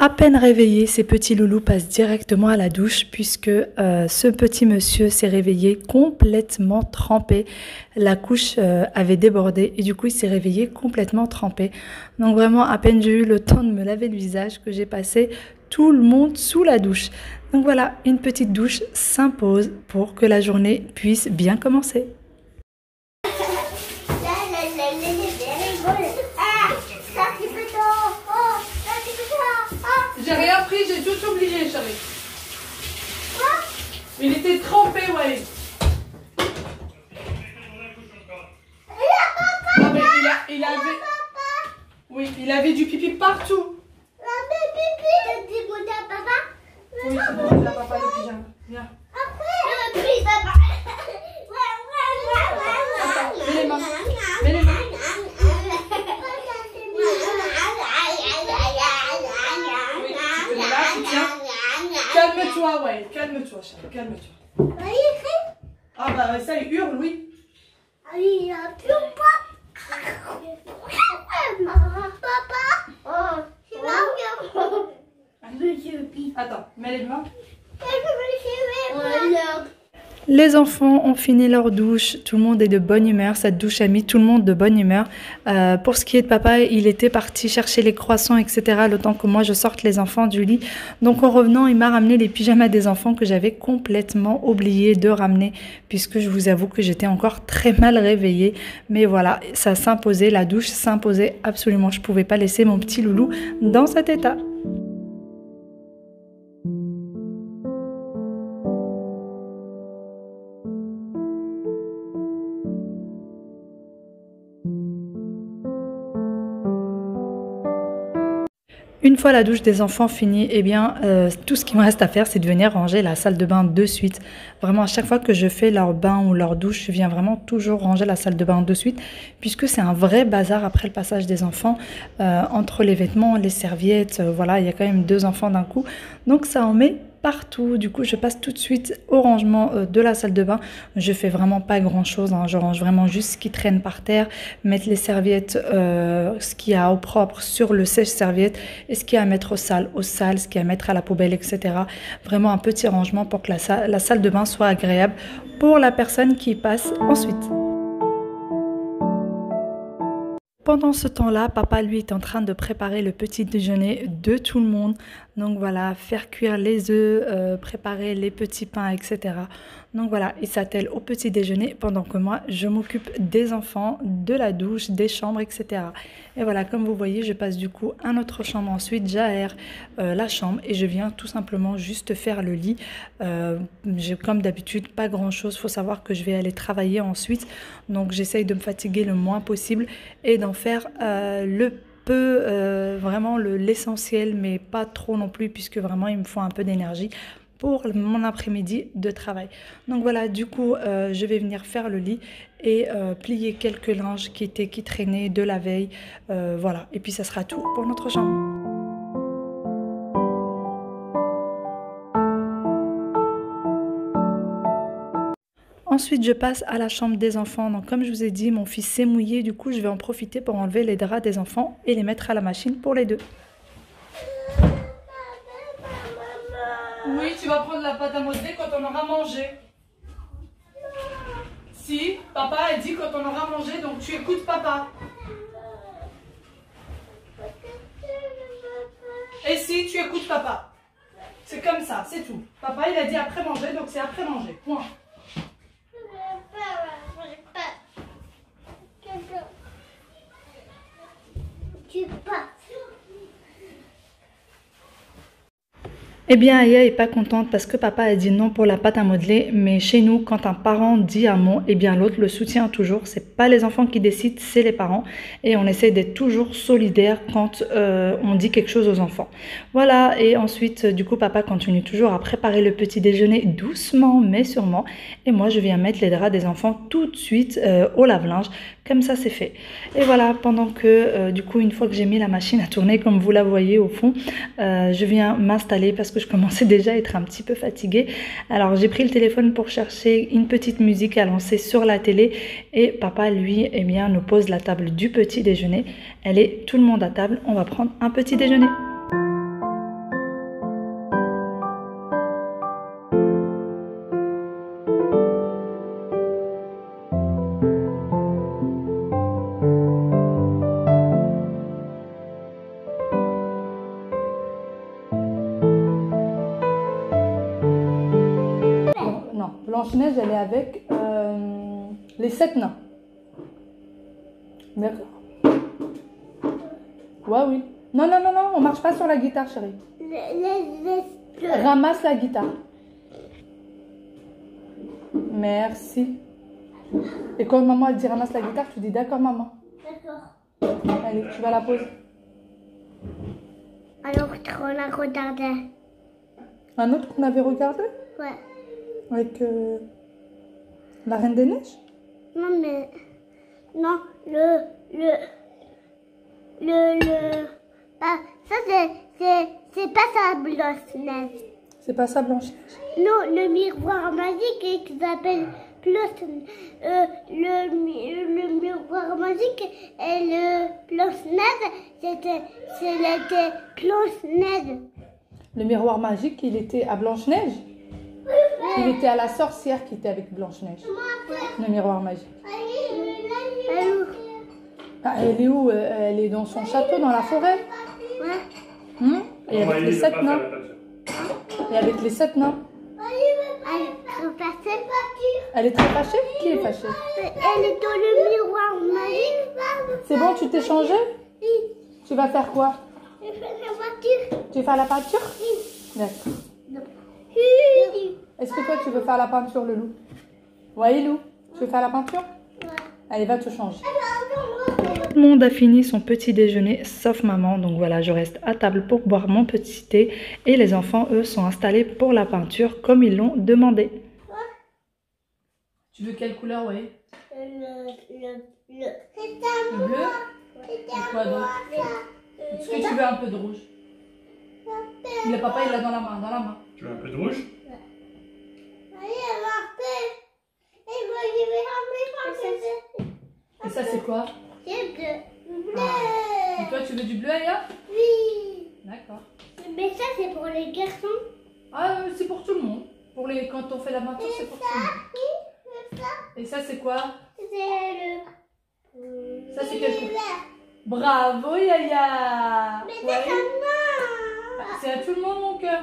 À peine réveillé, ces petits loulous passent directement à la douche puisque ce petit monsieur s'est réveillé complètement trempé. La couche avait débordé et du coup il s'est réveillé complètement trempé. Donc vraiment à peine j'ai eu le temps de me laver le visage que j'ai passé tout le monde sous la douche. Donc voilà, une petite douche s'impose pour que la journée puisse bien commencer. J'ai rien pris, j'ai tout oublié, chérie. Quoi? Il était trempé, ouais. Non, mais il avait... Oui, il avait du pipi partout. T'as dit bon à papa? Oui, c'est bon à papa le pyjama. Viens. Après, le papa. Attends, mets les mains. Mets les mains. Calme-toi, ouais, calme-toi, chérie, calme-toi. Ah bah ça, il hurle, oui. Il a plus pas. Papa, c'est ma. Attends, mets les mains. Les enfants ont fini leur douche, tout le monde est de bonne humeur, cette douche a mis tout le monde de bonne humeur. Pour ce qui est de papa, il était parti chercher les croissants, etc. le temps que moi je sorte les enfants du lit. Donc en revenant, il m'a ramené les pyjamas des enfants que j'avais complètement oublié de ramener, puisque je vous avoue que j'étais encore très mal réveillée. Mais voilà, ça s'imposait, la douche s'imposait absolument, je ne pouvais pas laisser mon petit loulou dans cet état. Une fois la douche des enfants finie, eh bien, tout ce qui me reste à faire, c'est de venir ranger la salle de bain de suite. Vraiment, à chaque fois que je fais leur bain ou leur douche, je viens vraiment toujours ranger la salle de bain de suite, puisque c'est un vrai bazar après le passage des enfants, entre les vêtements, les serviettes, voilà, il y a quand même 2 enfants d'un coup, donc ça en met partout. Du coup, je passe tout de suite au rangement de la salle de bain. Je fais vraiment pas grand chose, hein. Je range vraiment juste ce qui traîne par terre, mettre les serviettes, ce qu'il y a au propre sur le sèche-serviette et ce qu'il y a à mettre au sale, ce qu'il y a à mettre à la poubelle, etc. Vraiment un petit rangement pour que la salle de bain soit agréable pour la personne qui y passe ensuite. Pendant ce temps-là, papa, lui, est en train de préparer le petit déjeuner de tout le monde. Donc voilà, faire cuire les œufs, préparer les petits pains, etc. Donc voilà, il s'attelle au petit déjeuner pendant que moi, je m'occupe des enfants, de la douche, des chambres, etc. Et voilà, comme vous voyez, je passe du coup à notre chambre ensuite, j'aère la chambre et je viens tout simplement juste faire le lit. J'ai comme d'habitude pas grand-chose, il faut savoir que je vais aller travailler ensuite. Donc j'essaye de me fatiguer le moins possible et d'en faire vraiment l'essentiel, mais pas trop non plus, puisque vraiment il me faut un peu d'énergie pour mon après-midi de travail. Donc voilà, du coup, je vais venir faire le lit et plier quelques linges qui traînaient de la veille. Voilà, et puis ça sera tout pour notre chambre. Ensuite, je passe à la chambre des enfants. Donc, comme je vous ai dit, mon fils s'est mouillé. Du coup, je vais en profiter pour enlever les draps des enfants et les mettre à la machine pour les 2. Oui, tu vas prendre la pâte à modeler quand on aura mangé. Si, papa a dit quand on aura mangé, donc tu écoutes papa. Et si, tu écoutes papa. C'est comme ça, c'est tout. Papa, il a dit après manger, donc c'est après manger. Point. Eh bien, Aya est pas contente parce que papa a dit non pour la pâte à modeler, mais chez nous, quand un parent dit un mot, eh bien l'autre le soutient toujours. C'est pas les enfants qui décident, c'est les parents, et on essaie d'être toujours solidaire quand on dit quelque chose aux enfants. Voilà, et ensuite, du coup, papa continue toujours à préparer le petit déjeuner doucement mais sûrement, et moi je viens mettre les draps des enfants tout de suite au lave-linge. Comme ça, c'est fait. Et voilà, pendant que, du coup, une fois que j'ai mis la machine à tourner, comme vous la voyez au fond, je viens m'installer parce que je commençais déjà à être un petit peu fatiguée. Alors, j'ai pris le téléphone pour chercher une petite musique à lancer sur la télé. Et papa, lui, eh bien, nous pose la table du petit déjeuner. Elle est tout le monde à table. On va prendre un petit déjeuner. Blanche-Neige, elle est avec les 7 nains. D'accord. Ouais, oui. Non, non, non, non, on marche pas sur la guitare, chérie. Ramasse la guitare. Merci. Et quand maman elle dit ramasse la guitare, tu dis d'accord, maman. D'accord. Allez, tu vas la poser. Alors, on a regardé. Un autre qu'on avait regardé Ouais. avec la Reine des Neiges. Non, mais... Non, Ah, ça, c'est pas ça, Blanche-Neige. C'est pas ça, Blanche-Neige? Non, le miroir magique qui s'appelle le miroir magique et le Blanche-Neige, c'était Blanche-Neige. Le miroir magique, il était à Blanche-Neige? Il était à la sorcière qui était avec Blanche-Neige. Le miroir magique. Ah, elle est où? Elle est dans son château, dans la forêt? Ouais. Et avec les 7 nains. Et avec les 7 nains. Elle est très fâchée? Qui est fâchée? Elle est dans le miroir magique. C'est bon, tu t'es changé? Tu vas faire quoi? Je fais la voiture. Tu veux faire la peinture? D'accord. Est-ce que toi, tu veux faire la peinture, le loup? Ouais, loup, tu veux faire la peinture? Allez, va te changer. Tout le monde a fini son petit déjeuner, sauf maman. Donc voilà, je reste à table pour boire mon petit thé. Et les enfants, eux, sont installés pour la peinture comme ils l'ont demandé. Tu veux quelle couleur, oui? Le bleu? Et quoi d'autre? Est-ce que tu veux un peu de rouge? Le papa, il l'a dans la main, Tu veux un peu de rouge? Et ça, c'est quoi? C'est bleu. Et toi, tu veux du bleu, Aya? Oui. D'accord. Mais ça, c'est pour les garçons. Ah, c'est pour tout le monde. Quand on fait la peinture, c'est pour tout le monde. Et ça, c'est quoi? C'est Ça, c'est quel couleur? Bravo, Yaya! Mais Ouais. c'est C'est à tout le monde, mon cœur.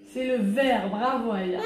C'est le vert. Bravo, Yaya.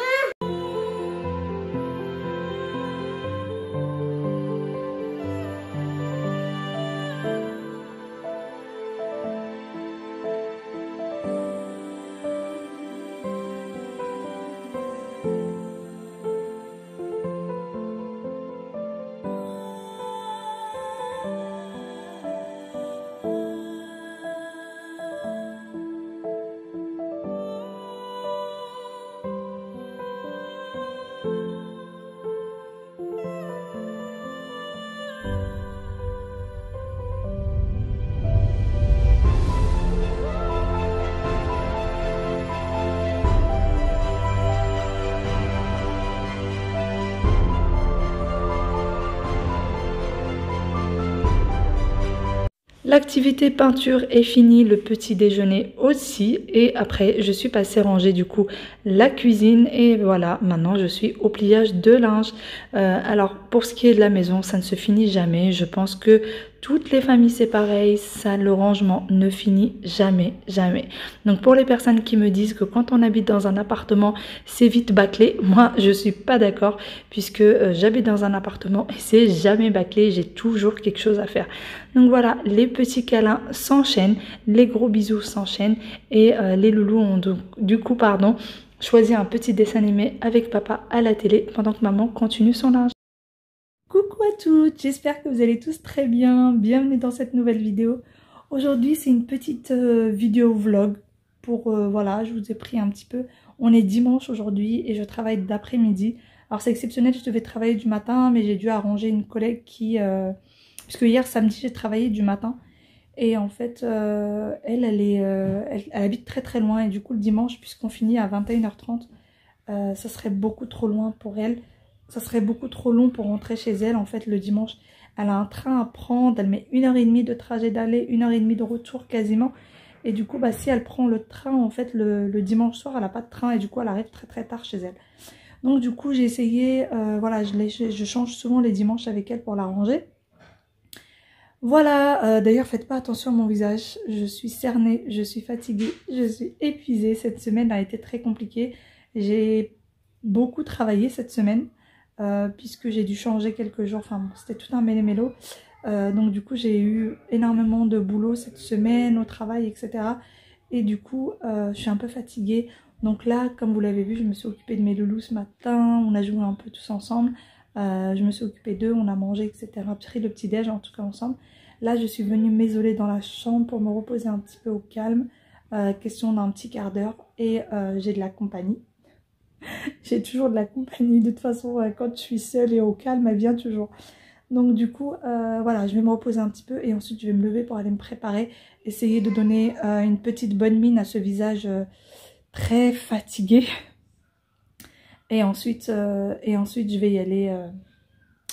L'activité peinture est finie, le petit déjeuner aussi, et après je suis passée ranger du coup la cuisine et voilà, maintenant je suis au pliage de linge. Alors pour ce qui est de la maison, ça ne se finit jamais, je pense que toutes les familles c'est pareil, ça, le rangement ne finit jamais, jamais. Donc pour les personnes qui me disent que quand on habite dans un appartement c'est vite bâclé, moi je suis pas d'accord puisque j'habite dans un appartement et c'est jamais bâclé, j'ai toujours quelque chose à faire. Donc voilà, les petits câlins s'enchaînent, les gros bisous s'enchaînent et les loulous ont choisi un petit dessin animé avec papa à la télé pendant que maman continue son linge. Coucou à toutes, j'espère que vous allez tous très bien, bienvenue dans cette nouvelle vidéo. Aujourd'hui c'est une petite vidéo vlog pour, voilà, je vous ai pris un petit peu, on est dimanche aujourd'hui et je travaille d'après-midi. Alors c'est exceptionnel, je devais travailler du matin mais j'ai dû arranger une collègue qui, puisque hier samedi j'ai travaillé du matin et en fait elle habite très très loin et du coup le dimanche puisqu'on finit à 21h30, ça serait beaucoup trop loin pour elle. Ça serait beaucoup trop long pour rentrer chez elle. En fait, le dimanche, elle a un train à prendre. Elle met 1h30 de trajet d'aller, 1h30 de retour quasiment. Et du coup, bah, si elle prend le train, en fait, le dimanche soir, elle n'a pas de train. Et du coup, elle arrive très très tard chez elle. Donc du coup, j'ai essayé, voilà, je change souvent les dimanches avec elle pour la ranger. Voilà, d'ailleurs, faites pas attention à mon visage. Je suis cernée, je suis fatiguée, je suis épuisée. Cette semaine a été très compliquée. J'ai beaucoup travaillé cette semaine puisque j'ai dû changer quelques jours, enfin bon, c'était tout un mélo-mélo. Donc du coup j'ai eu énormément de boulot cette semaine au travail, etc. Et du coup je suis un peu fatiguée. Donc là, comme vous l'avez vu, je me suis occupée de mes loulous ce matin, on a joué un peu tous ensemble. Je me suis occupée d'eux, on a mangé, etc. Pris le petit-déj en tout cas ensemble. Là je suis venue m'isoler dans la chambre pour me reposer un petit peu au calme. Question d'un petit quart d'heure et j'ai de la compagnie. J'ai toujours de la compagnie, de toute façon quand je suis seule et au calme elle vient toujours. Donc du coup voilà, je vais me reposer un petit peu et ensuite je vais me lever pour aller me préparer. Essayer de donner une petite bonne mine à ce visage très fatigué. Et ensuite je vais y aller,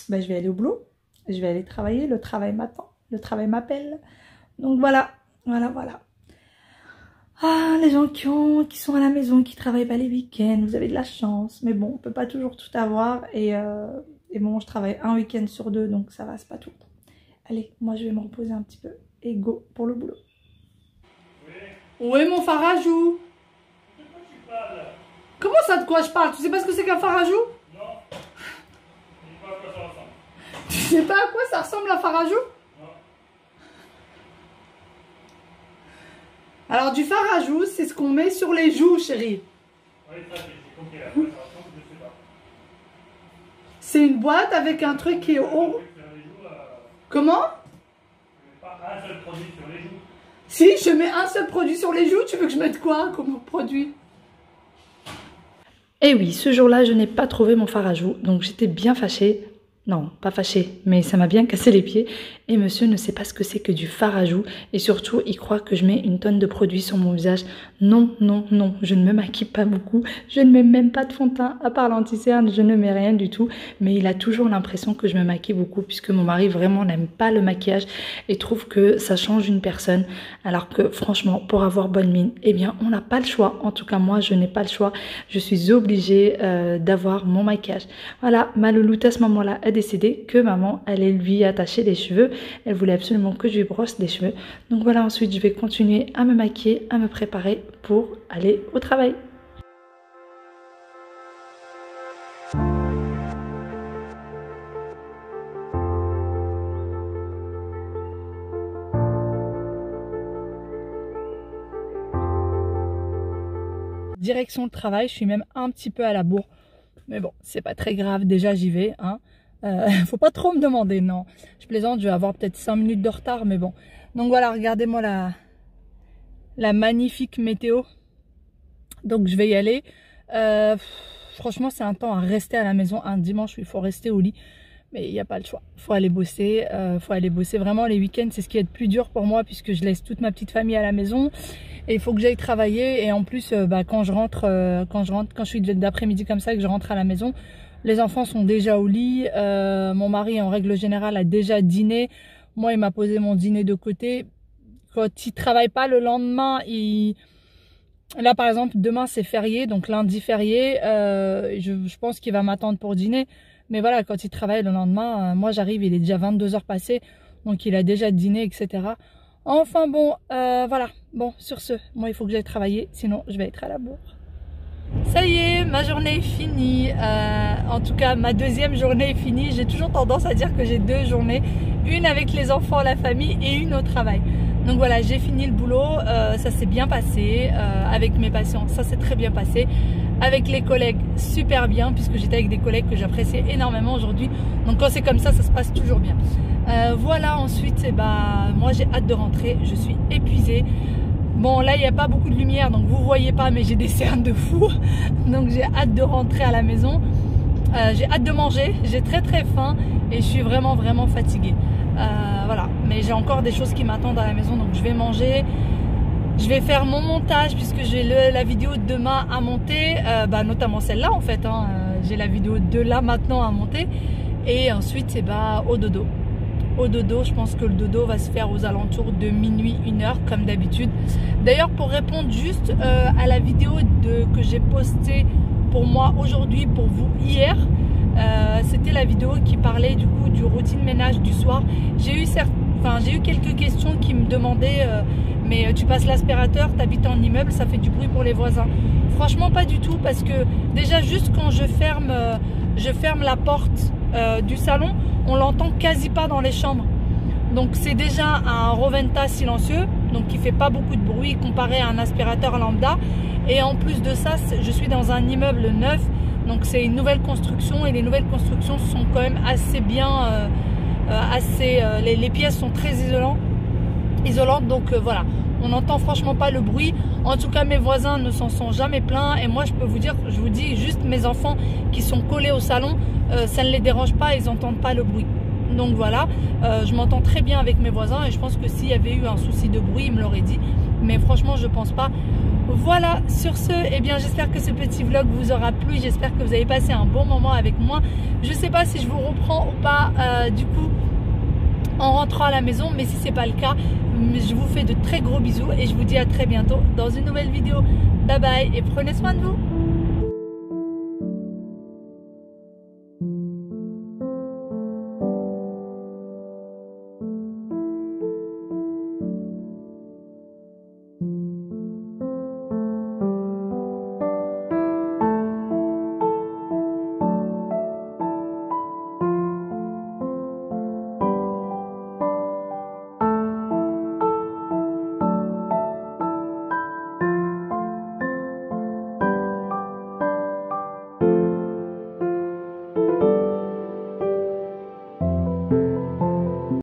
je vais aller au boulot. Je vais aller travailler, le travail m'attend, le travail m'appelle. Donc voilà. Ah, les gens qui sont à la maison, qui travaillent pas les week-ends, vous avez de la chance. Mais bon, on peut pas toujours tout avoir. Et bon, je travaille un week-end sur 2, donc ça va, c'est pas tout le temps. Allez, moi je vais me reposer un petit peu. Et go pour le boulot. Où est mon farajou? Comment ça, de quoi je parle? Tu sais pas ce que c'est qu'un farajou? Non. Je sais pas à quoi ça ressemble. Tu sais pas à quoi ça ressemble un farajou? Non. Alors du farajou, c'est ce qu'on met sur les joues, chérie. Oui, ça j'ai compris. À quoi ça ressemble, je sais pas. C'est une boîte avec un truc qui est haut. Sur les joues, Comment? pas un seul produit sur les joues. Si je mets un seul produit sur les joues, tu veux que je mette quoi comme produit? Et oui, ce jour-là, je n'ai pas trouvé mon fard à joues, donc j'étais bien fâchée. Non, pas fâchée, mais ça m'a bien cassé les pieds. Et monsieur ne sait pas ce que c'est que du fard à joues. Et surtout, il croit que je mets une tonne de produits sur mon visage. Non, non, non, je ne me maquille pas beaucoup. Je ne mets même pas de fond de teint, à part l'anti-cerne, je ne mets rien du tout. Mais il a toujours l'impression que je me maquille beaucoup, puisque mon mari vraiment n'aime pas le maquillage et trouve que ça change une personne. Alors que franchement, pour avoir bonne mine, eh bien, on n'a pas le choix. En tout cas, moi, je n'ai pas le choix. Je suis obligée d'avoir mon maquillage. Voilà, ma louloute à ce moment-là a décidé que maman allait lui attacher les cheveux. Elle voulait absolument que je lui brosse les cheveux. Donc voilà, ensuite je vais continuer à me maquiller, à me préparer pour aller au travail. Direction le travail, je suis même un petit peu à la bourre. Mais bon, c'est pas très grave, déjà j'y vais, hein. Faut pas trop me demander, non. Je plaisante, je vais avoir peut-être 5 minutes de retard, mais bon. Donc voilà, regardez-moi la magnifique météo. Donc je vais y aller. Franchement, c'est un temps à rester à la maison. Un dimanche, il faut rester au lit. Mais il n'y a pas le choix. Faut aller bosser. Vraiment, les week-ends, c'est ce qui est le plus dur pour moi, puisque je laisse toute ma petite famille à la maison. Et il faut que j'aille travailler. Et en plus, quand je suis d'après-midi comme ça, que je rentre à la maison, les enfants sont déjà au lit. Mon mari, en règle générale, a déjà dîné. Moi, il m'a posé mon dîner de côté. Quand il ne travaille pas le lendemain, là, par exemple, demain, c'est férié. Donc, lundi férié, je pense qu'il va m'attendre pour dîner. Mais voilà, quand il travaille le lendemain, moi, j'arrive, il est déjà 22 h passées. Donc, il a déjà dîné, etc. Enfin, bon, voilà. Bon, sur ce, moi, il faut que j'aille travailler. Sinon, je vais être à la bourre. Ça y est, ma journée est finie. En tout cas, ma deuxième journée est finie. J'ai toujours tendance à dire que j'ai 2 journées. Une avec les enfants, la famille et une au travail. Donc voilà, j'ai fini le boulot. Ça s'est bien passé. Avec mes patients, ça s'est très bien passé. Avec les collègues, super bien, puisque j'étais avec des collègues que j'appréciais énormément aujourd'hui. Donc quand c'est comme ça se passe toujours bien. Voilà, ensuite, moi j'ai hâte de rentrer. Je suis épuisée. Bon, là, il n'y a pas beaucoup de lumière, donc vous ne voyez pas, mais j'ai des cernes de fou. Donc, j'ai hâte de rentrer à la maison. J'ai hâte de manger. J'ai très, très faim et je suis vraiment, vraiment fatiguée. Voilà. Mais j'ai encore des choses qui m'attendent à la maison, donc je vais manger. Je vais faire mon montage puisque j'ai la vidéo de demain à monter, notamment celle-là, en fait. Hein. J'ai la vidéo de là, maintenant, à monter. Et ensuite, c'est au dodo. Au dodo, je pense que le dodo va se faire aux alentours de minuit, 1 h comme d'habitude. D'ailleurs, pour répondre juste à la vidéo que j'ai postée pour moi aujourd'hui, pour vous hier, c'était la vidéo qui parlait du coup du routine ménage du soir. J'ai eu quelques questions qui me demandaient Mais tu passes l'aspirateur, tu habites en immeuble, ça fait du bruit pour les voisins. Franchement, pas du tout, parce que déjà, juste quand je ferme la porte du salon, on l'entend quasi pas dans les chambres. Donc c'est déjà un Roventa silencieux, donc qui fait pas beaucoup de bruit comparé à un aspirateur lambda. Et en plus de ça, je suis dans un immeuble neuf, donc c'est une nouvelle construction, et les nouvelles constructions sont quand même assez bien, les pièces sont très isolantes, donc voilà, on n'entend franchement pas le bruit. En tout cas, mes voisins ne s'en sont jamais plaints, et moi je peux vous dire, je vous dis juste, mes enfants qui sont collés au salon, ça ne les dérange pas, ils n'entendent pas le bruit. Donc voilà, je m'entends très bien avec mes voisins, et je pense que s'il y avait eu un souci de bruit, ils me l'auraient dit, mais franchement je pense pas. Voilà, sur ce, eh bien j'espère que ce petit vlog vous aura plu, j'espère que vous avez passé un bon moment avec moi. Je sais pas si je vous reprends ou pas du coup en rentrant à la maison, mais si c'est pas le cas, je vous fais de très gros bisous et je vous dis à très bientôt dans une nouvelle vidéo. Bye bye et prenez soin de vous.